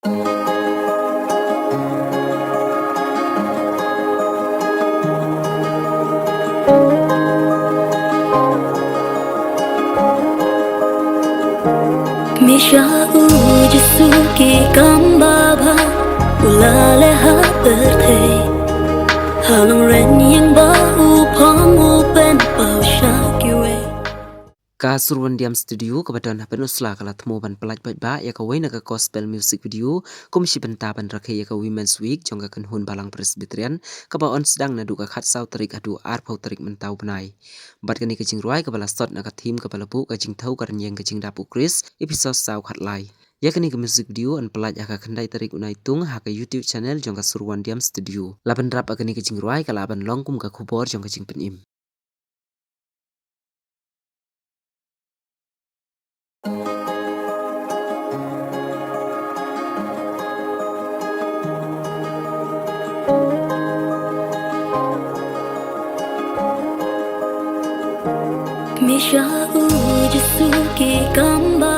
Misha ujusuki kambaba ulale haberte halong ren yang bau pamu pen bau shakiwe Ka Surwandiam studio kebetulan penusla kala temu ban pelaj ba ya ka wena ka gospel music video komisi Bynta ban Rakhe ya ka women's week jongga kan hun balang presbyterian ka ba on sedang na duka khat sau tarik adu ar pau tarik mentau benai bat kani ka jing ruai ka bala stot na ka thim ka bala bu ka jing thau ka yang ka jing dapu Chris episode sau khat lai ya kani ka music video an pelaj ka khandai tarik unai tung ha ka YouTube channel jongga Surwandiam studio laban rap kani ka jing ruai ka laban longkum ka khubor jongga jing penim Misha ujusuki kamba